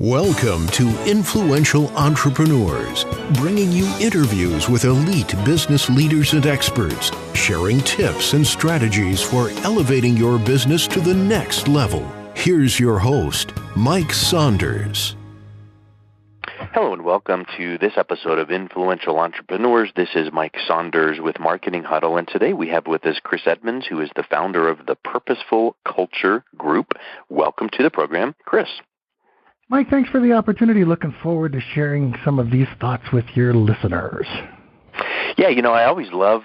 Welcome to Influential Entrepreneurs, bringing you interviews with elite business leaders and experts, sharing tips and strategies for elevating your business to the next level. Here's your host, Mike Saunders. Hello and welcome to this episode of Influential Entrepreneurs. This is Mike Saunders with Marketing Huddle, and today we have with us Chris Edmonds, who is the founder of the Purposeful Culture Group. Welcome to the program, Chris. Mike, thanks for the opportunity. Looking forward to sharing some of these thoughts with your listeners. Yeah, I always love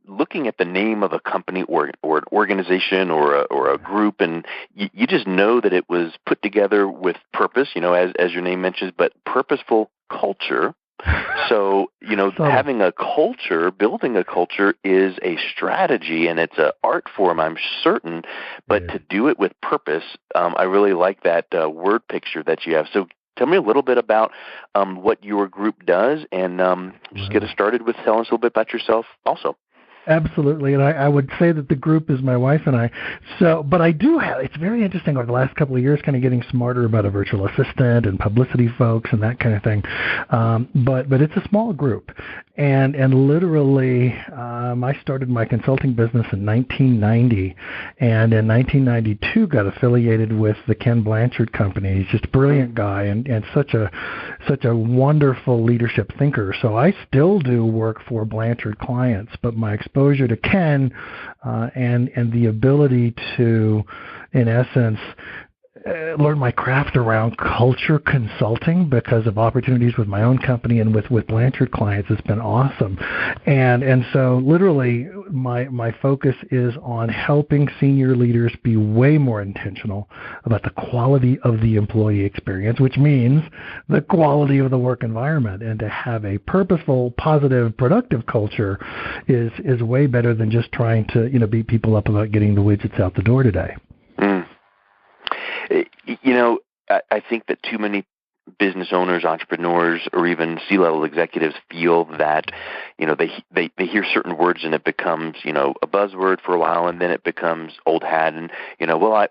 looking at the name of a company or an organization or a group, and you just know that it was put together with purpose, as your name mentions, but purposeful culture. So, having a culture, building a culture is a strategy, and it's an art form, I'm certain, but to do it with purpose, I really like that word picture that you have. So tell me a little bit about what your group does, and just get us started with telling us a little bit about yourself also. Absolutely, and I would say that the group is my wife and I. But I do have, it's very interesting over the last couple of years, kind of getting smarter about a virtual assistant and publicity folks and that kind of thing. But it's a small group, and literally, I started my consulting business in 1990, and in 1992 got affiliated with the Ken Blanchard Company. He's just a brilliant guy and such a wonderful leadership thinker. So I still do work for Blanchard clients, but my exposure to Ken and the ability to, in essence, learn my craft around culture consulting because of opportunities with my own company and with Blanchard clients has been awesome. And so literally my focus is on helping senior leaders be way more intentional about the quality of the employee experience, which means the quality of the work environment. And to have a purposeful, positive, productive culture is way better than just trying to, beat people up about getting the widgets out the door today. I think that too many business owners, entrepreneurs, or even C-level executives feel that, they hear certain words and it becomes, a buzzword for a while, and then it becomes old hat and,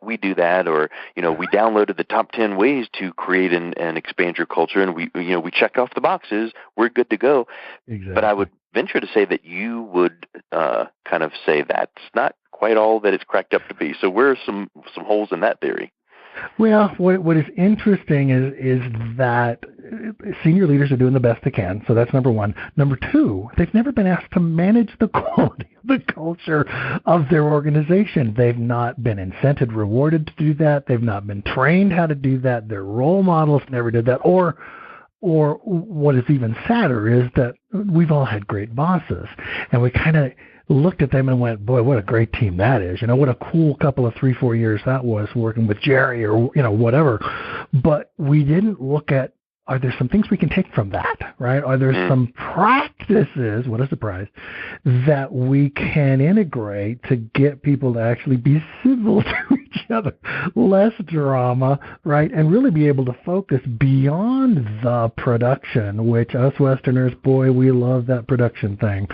we do that, or, we downloaded the top 10 ways to create and expand your culture, and we check off the boxes, we're good to go. Exactly. But I would venture to say that you would kind of say that's not quite all that it's cracked up to be. So where are some holes in that theory? Well, what is interesting is that senior leaders are doing the best they can. So that's number one. Number two, they've never been asked to manage the quality of the culture of their organization. They've not been incented, rewarded to do that. They've not been trained how to do that. Their role models never did that. Or what is even sadder is that we've all had great bosses, and we kind of looked at them and went, boy, what a great team that is. What a cool couple of 3-4 years that was working with Jerry or, whatever. But we didn't look at, are there some things we can take from that, right? Are there some practices, what a surprise, that we can integrate to get people to actually be civil to each other, less drama, right? And really be able to focus beyond the production, which us Westerners, boy, we love that production thing.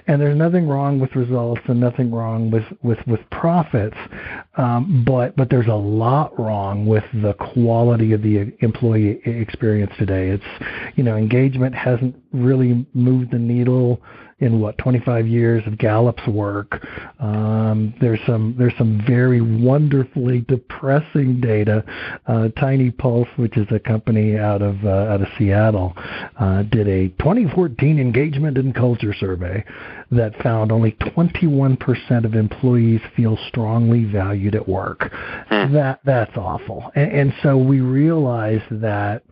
And there's nothing wrong with results and nothing wrong with profits, but there's a lot wrong with the quality of the employee experience today. It's, engagement hasn't really moved the needle in 25 years of Gallup's work. There's some very wonderfully depressing data. Tiny Pulse, which is a company out of Seattle, did a 2014 engagement and culture survey that found only 21% of employees feel strongly valued at work. That's awful. And so we realize that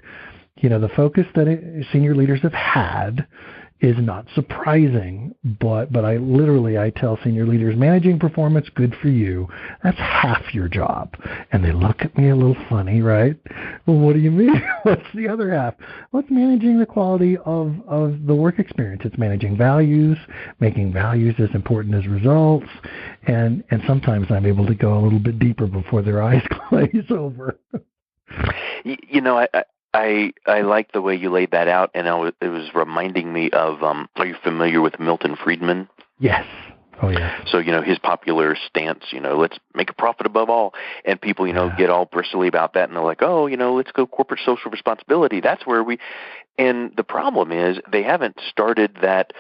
the focus that senior leaders have had is not surprising, but I tell senior leaders, managing performance, good for you. That's half your job. And they look at me a little funny, right? Well, what do you mean? What's the other half? Well, it's managing the quality of the work experience. It's managing values, making values as important as results, and sometimes I'm able to go a little bit deeper before their eyes glaze over. I like the way you laid that out, and it was reminding me of, are you familiar with Milton Friedman? Yes. Oh, yeah. So, his popular stance, let's make a profit above all. And people, get all bristly about that. And they're like, oh, let's go corporate social responsibility. That's where and the problem is they haven't started that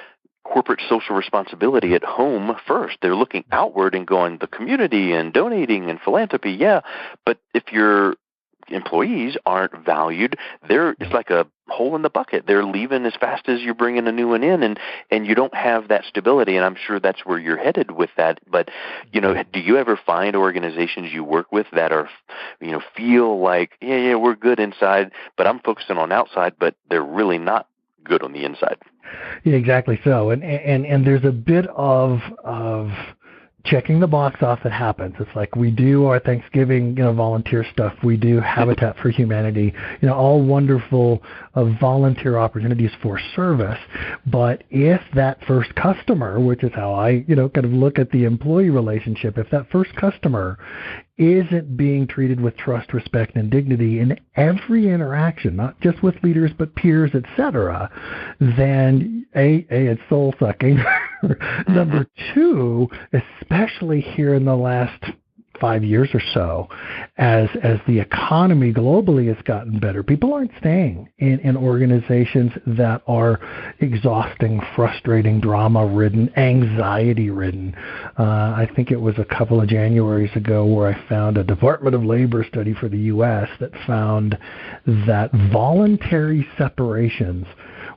corporate social responsibility at home first. They're looking outward and going, the community and donating and philanthropy, yeah. But if your employees aren't valued, it's like a hole in the bucket. They're leaving as fast as you're bringing a new one in, and you don't have that stability. And I'm sure that's where you're headed with that. But, do you ever find organizations you work with that are, feel like, yeah, we're good inside, but I'm focusing on outside, but they're really not good on the inside? Yeah, exactly so. And there's a bit of checking the box off that happens. It's like we do our Thanksgiving, volunteer stuff. We do Habitat for Humanity, all wonderful volunteer opportunities for service. But if that first customer, which is how I, kind of look at the employee relationship, if that first customer isn't being treated with trust, respect, and dignity in every interaction, not just with leaders but peers, etc., then it's soul sucking. Number two, especially here in the last 5 years or so, as the economy globally has gotten better, people aren't staying in organizations that are exhausting, frustrating, drama-ridden, anxiety-ridden. I think it was a couple of Januaries ago where I found a Department of Labor study for the U.S. that found that voluntary separations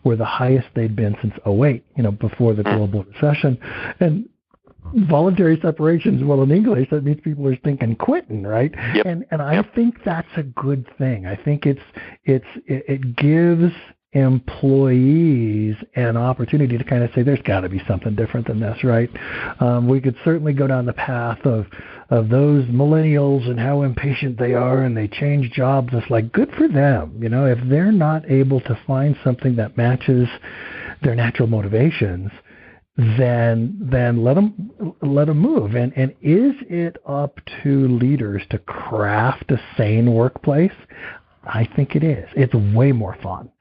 were the highest they'd been since '08, before the global recession. And voluntary separations, well, in English, that means people are thinking quitting, right? Yep. And I think that's a good thing. I think it gives employees an opportunity to kind of say, there's got to be something different than this, right? We could certainly go down the path of those millennials and how impatient they are, and they change jobs. It's like, good for them. If they're not able to find something that matches their natural motivations, then let them move. And is it up to leaders to craft a sane workplace? I think it is. It's way more fun.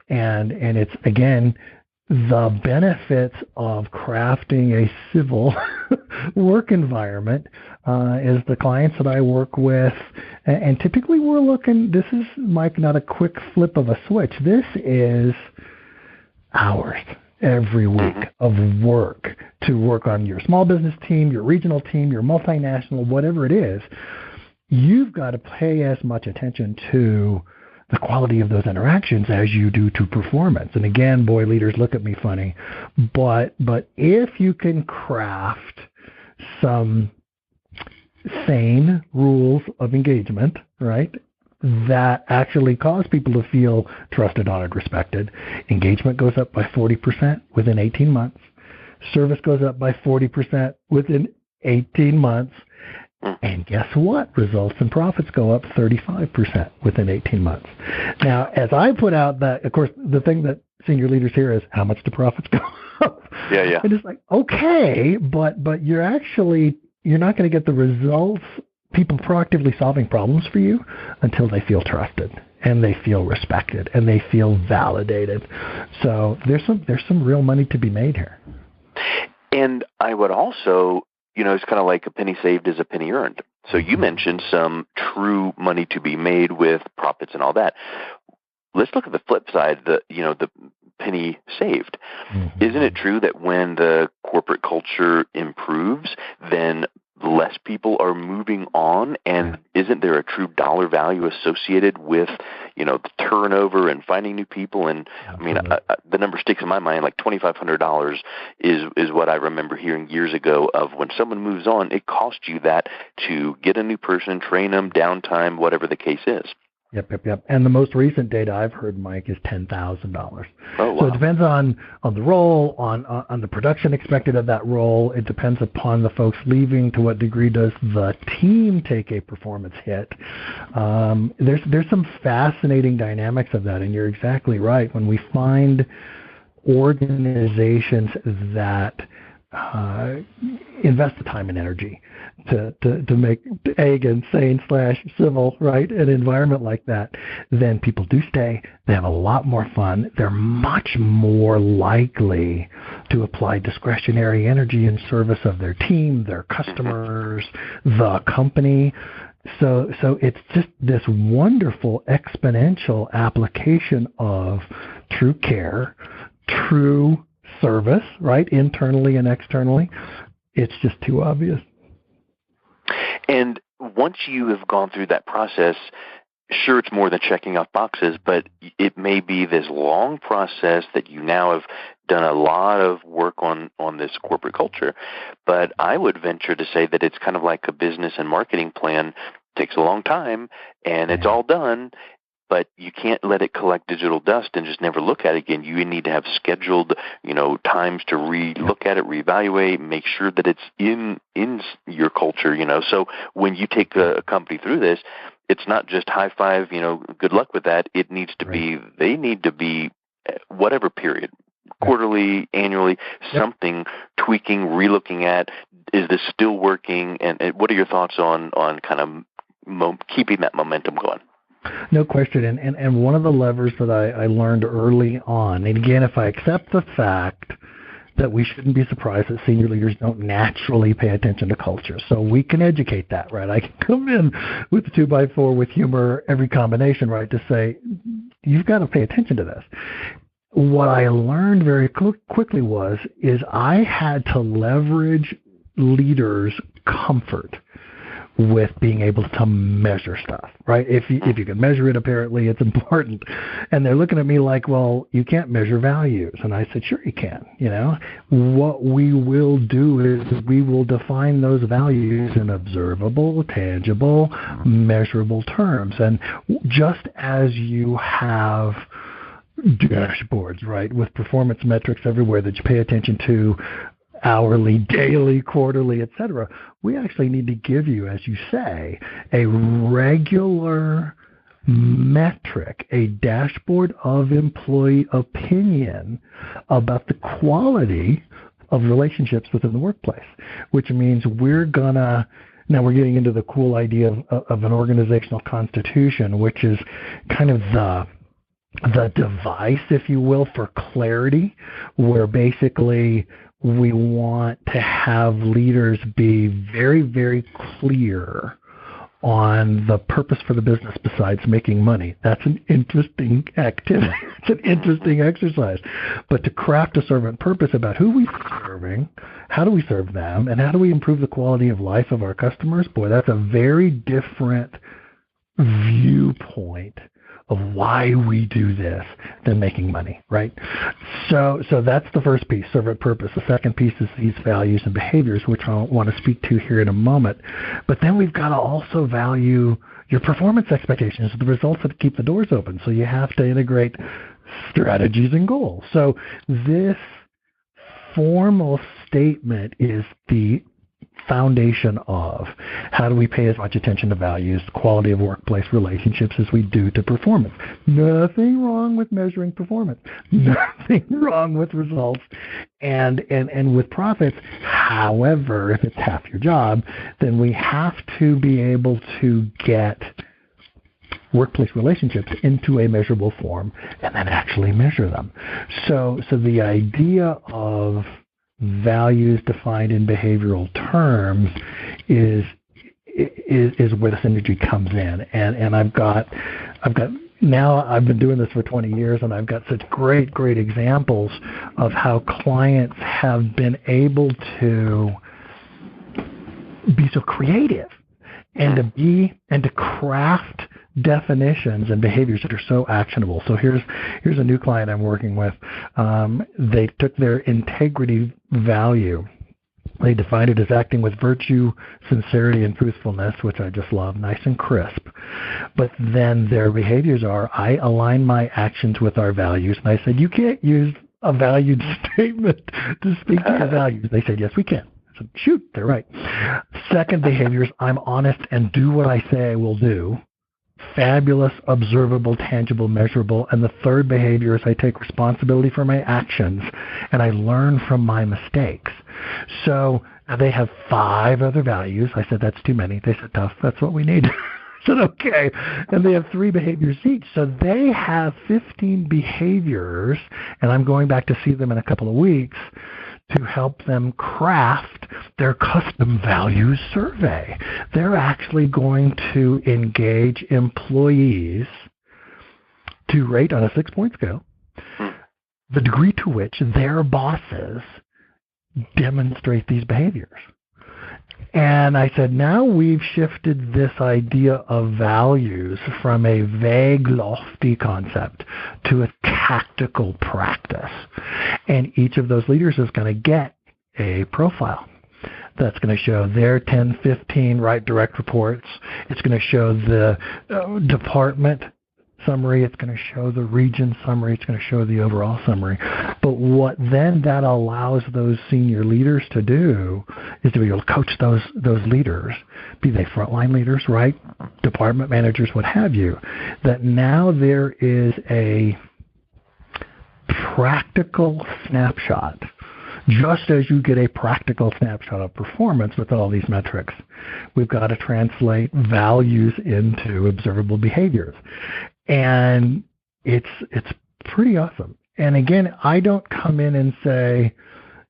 And it's, again, the benefits of crafting a civil work environment is the clients that I work with. And typically we're looking, this is, Mike, not a quick flip of a switch. This is hours every week of work to work on your small business team, your regional team, your multinational, whatever it is. You've got to pay as much attention to the quality of those interactions as you do to performance. And again, boy, leaders look at me funny, but if you can craft some sane rules of engagement, right, that actually cause people to feel trusted, honored, respected, engagement goes up by 40% within 18 months. Service goes up by 40% within 18 months. And guess what? Results and profits go up 35% within 18 months. Now, as I put out that, of course, the thing that senior leaders hear is, how much do profits go up? Yeah. And it's like, okay, but you're not going to get the results, people proactively solving problems for you, until they feel trusted and they feel respected and they feel validated. So there's some real money to be made here. And I would also, it's kind of like a penny saved is a penny earned. So you mentioned some true money to be made with profits and all that. Let's look at the flip side, the penny saved. Mm-hmm. Isn't it true that when the corporate culture improves, then less people are moving on? And isn't there a true dollar value associated with, the turnover and finding new people? And absolutely. I mean, the number sticks in my mind, like $2,500 is what I remember hearing years ago of when someone moves on, it costs you that to get a new person, train them, downtime, whatever the case is. Yep. And the most recent data I've heard, Mike, is $10,000. Oh, wow. So it depends on the role, on the production expected of that role. It depends upon the folks leaving. To what degree does the team take a performance hit? There's some fascinating dynamics of that, and you're exactly right. When we find organizations that invest the time and energy to make again sane / civil, right, an environment like that, then people do stay. They have a lot more fun. They're much more likely to apply discretionary energy in service of their team, their customers, the company. So it's just this wonderful exponential application of true care, true service, right, internally and externally. It's just too obvious. And once you have gone through that process, sure, it's more than checking off boxes, but it may be this long process that you now have done a lot of work on this corporate culture. But I would venture to say that it's kind of like a business and marketing plan. It takes a long time, and it's all done, but you can't let it collect digital dust and just never look at it again. You need to have scheduled, times to look at it, reevaluate, make sure that it's in your culture, So when you take a company through this, it's not just high five, good luck with that. It needs to be, they need to be whatever period, quarterly, annually, something tweaking, relooking at, is this still working? And what are your thoughts on kind of keeping that momentum going? No question. And one of the levers that I learned early on, and again, if I accept the fact that we shouldn't be surprised that senior leaders don't naturally pay attention to culture. So we can educate that, right? I can come in with the 2x4 with humor, every combination, right, to say, you've got to pay attention to this. What I learned very quickly is I had to leverage leaders' comfort with being able to measure stuff, right? If you can measure it, apparently it's important. And they're looking at me like, well, you can't measure values. And I said, sure you can. What we will do is we will define those values in observable, tangible, measurable terms. And just as you have dashboards, right, with performance metrics everywhere that you pay attention to, hourly, daily, quarterly, etc., we actually need to give you, as you say, a regular metric, a dashboard of employee opinion about the quality of relationships within the workplace, which means now we're getting into the cool idea of an organizational constitution, which is kind of the device, if you will, for clarity, where basically we want to have leaders be very, very clear on the purpose for the business besides making money. That's an interesting activity. It's an interesting exercise. But to craft a servant purpose about who we're serving, how do we serve them, and how do we improve the quality of life of our customers, boy, that's a very different viewpoint of why we do this than making money, right? So that's the first piece, servant purpose. The second piece is these values and behaviors, which I want to speak to here in a moment. But then we've got to also value your performance expectations, the results that keep the doors open. So you have to integrate strategies and goals. So this formal statement is the foundation of how do we pay as much attention to values, quality of workplace relationships as we do to performance. Nothing wrong with measuring performance. Nothing wrong with results and with profits. However, if it's half your job, then we have to be able to get workplace relationships into a measurable form and then actually measure them. So the idea of values defined in behavioral terms is where the synergy comes in. And I've been doing this for 20 years, and I've got such great examples of how clients have been able to be so creative and to craft definitions and behaviors that are so actionable. So here's a new client I'm working with. They took their integrity value. They defined it as acting with virtue, sincerity, and truthfulness, which I just love, nice and crisp. But then their behaviors are, I align my actions with our values. And I said, you can't use a valued statement to speak to your values. They said, yes, we can. I said, shoot, they're right. Second behaviors, I'm honest and do what I say I will do. fabulous, observable, tangible, measurable. And the third behavior is I take responsibility for my actions and I learn from my mistakes. So they have 5 other values. I said, that's too many. They said, tough, that's what we need. I said, okay. And they have 3 behaviors each. So they have 15 behaviors, and I'm going back to see them in a couple of weeks to help them craft their custom values survey. They're actually going to engage employees to rate on a 6-point scale the degree to which their bosses demonstrate these behaviors. And I said, now we've shifted this idea of values from a vague, lofty concept to a tactical practice. And each of those leaders is going to get a profile that's going to show their 10, 15 right direct reports. It's going to show the department summary. It's going to show the region summary. It's going to show the overall summary. But what then that allows those senior leaders to do is to be able to coach those leaders, be they frontline leaders, right, department managers, what have you, that now there is a practical snapshot. Just as you get a practical snapshot of performance with all these metrics, we've got to translate values into observable behaviors. And it's pretty awesome. And again, I don't come in and say,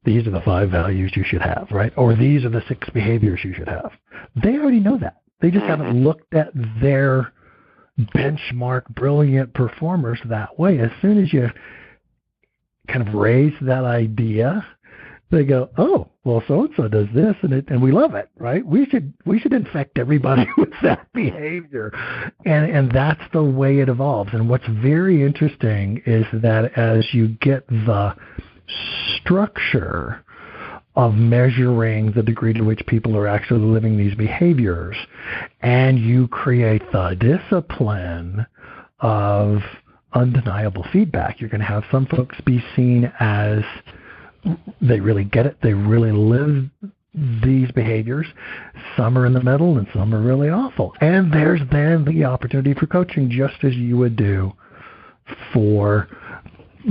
these are the 5 values you should have, right? Or these are the 6 behaviors you should have. They already know that. They just haven't looked at their benchmark brilliant performers that way. As soon as you kind of raise that idea, they go, oh, well, so-and-so does this, and we love it, right? We should infect everybody with that behavior. And that's the way it evolves. And what's very interesting is that as you get the structure of measuring the degree to which people are actually living these behaviors, and you create the discipline of undeniable feedback, you're going to have some folks be seen as they really get it, they really live these behaviors. Some are in the middle and some are really awful. And there's then the opportunity for coaching, just as you would do for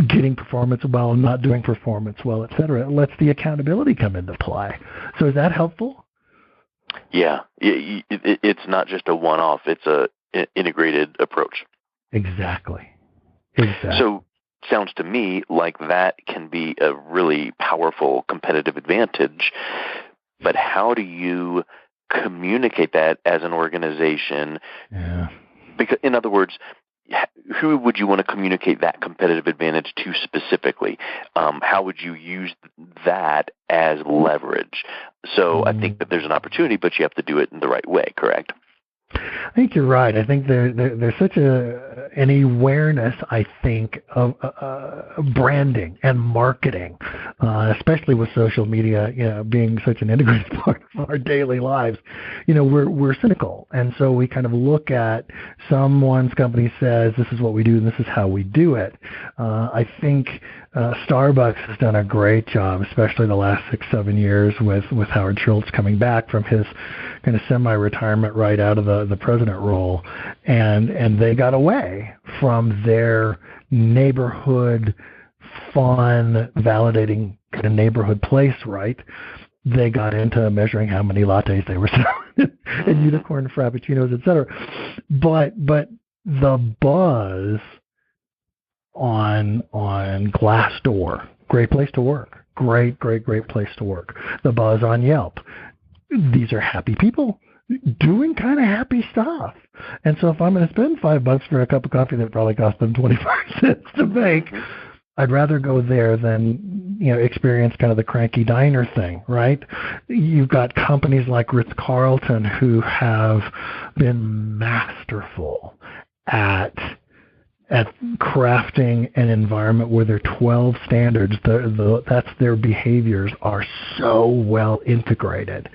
getting performance well, not doing performance well, et cetera. It lets the accountability come into play. So is that helpful? Yeah. It's not just a one-off. It's an integrated approach. Exactly. So sounds to me like that can be a really powerful competitive advantage, but how do you communicate that as an organization? Yeah. Because, in other words, who would you want to communicate that competitive advantage to specifically? How would you use that as leverage? So I think that there's an opportunity, but you have to do it in the right way, correct? I think you're right. I think there's such an awareness, I think, of branding and marketing, especially with social media, being such an integrated part of our daily lives. We're cynical, and so we kind of look at someone's company says this is what we do and this is how we do it. I think Starbucks has done a great job, especially the last 6-7 years with Howard Schultz coming back from his kind of semi-retirement right out of the president role, and they got away from their neighborhood fun, validating kind of neighborhood place, right? They got into measuring how many lattes they were selling and unicorn frappuccinos, et cetera. But the buzz on Glassdoor, great place to work, great place to work. The buzz on Yelp, these are happy people doing kind of happy stuff. And so if I'm going to spend $5 for a cup of coffee that probably cost them 25 cents to make, I'd rather go there than, experience kind of the cranky diner thing, right? You've got companies like Ritz-Carlton who have been masterful at crafting an environment where their 12 standards, that's their behaviors, are so well integrated,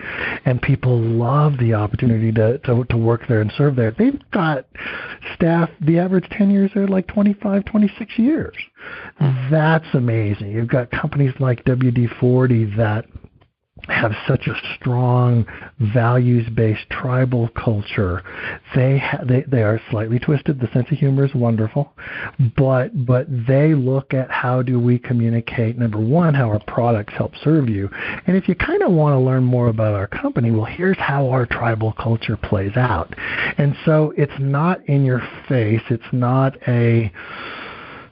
and people love the opportunity to work there and serve there. They've got staff, the average tenures are like 25, 26 years. That's amazing. You've got companies like WD-40 that have such a strong values-based tribal culture. They are slightly twisted. The sense of humor is wonderful, but they look at how do we communicate, number one, how our products help serve you. And if you kind of want to learn more about our company, well, here's how our tribal culture plays out. And so it's not in your face. It's not a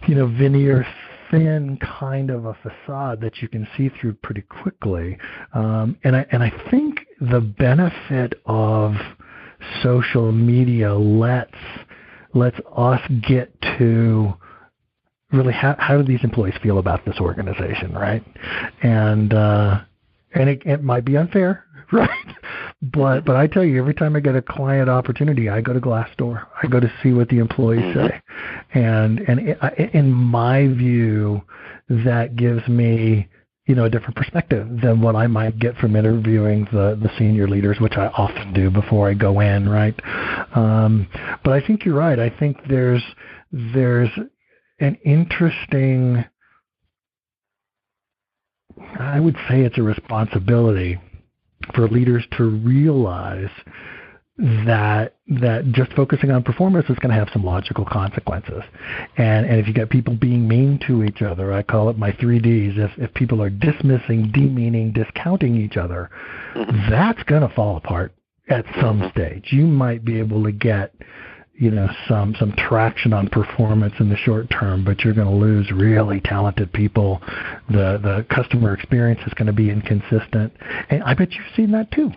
veneer thin kind of a facade that you can see through pretty quickly. And I think the benefit of social media lets us get to really how do these employees feel about this organization, right? And it might be unfair, right? But I tell you, every time I get a client opportunity, I go to Glassdoor. I go to see what the employees say, and in my view, that gives me a different perspective than what I might get from interviewing the senior leaders, which I often do before I go in, right? But I think you're right. I think there's an interesting, I would say it's a responsibility for leaders to realize that just focusing on performance is going to have some logical consequences. And if you get people being mean to each other, I call it my 3Ds, if people are dismissing, demeaning, discounting each other, that's going to fall apart at some stage. You might be able to get some traction on performance in the short term, but you're going to lose really talented people. The customer experience is going to be inconsistent. And I bet you've seen that too.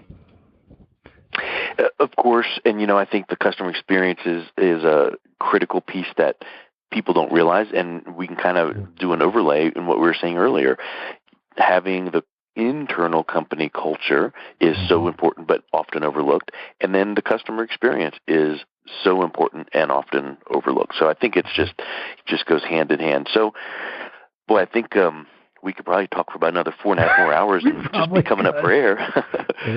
Of course, and I think the customer experience is a critical piece that people don't realize, and we can kind of do an overlay in what we were saying earlier. Having the internal company culture is so important but often overlooked, and then the customer experience is so important and often overlooked. So I think it just goes hand in hand. So, boy, I think we could probably talk for about another 4.5 more hours and just be coming up for air.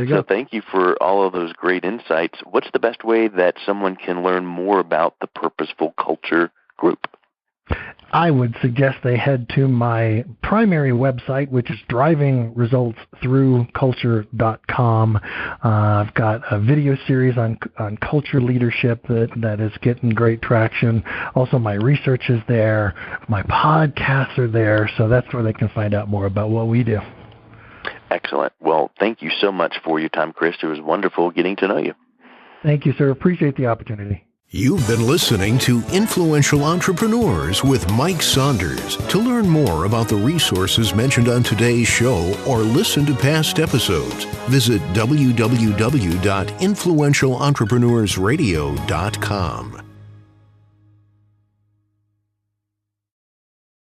So thank you for all of those great insights. What's the best way that someone can learn more about the Purposeful Culture Group? I would suggest they head to my primary website, which is drivingresultsthroughculture.com. I've got a video series on culture leadership that is getting great traction. Also, my research is there. My podcasts are there. So that's where they can find out more about what we do. Excellent. Well, thank you so much for your time, Chris. It was wonderful getting to know you. Thank you, sir. Appreciate the opportunity. You've been listening to Influential Entrepreneurs with Mike Saunders. To learn more about the resources mentioned on today's show or listen to past episodes, visit www.influentialentrepreneurssradio.com.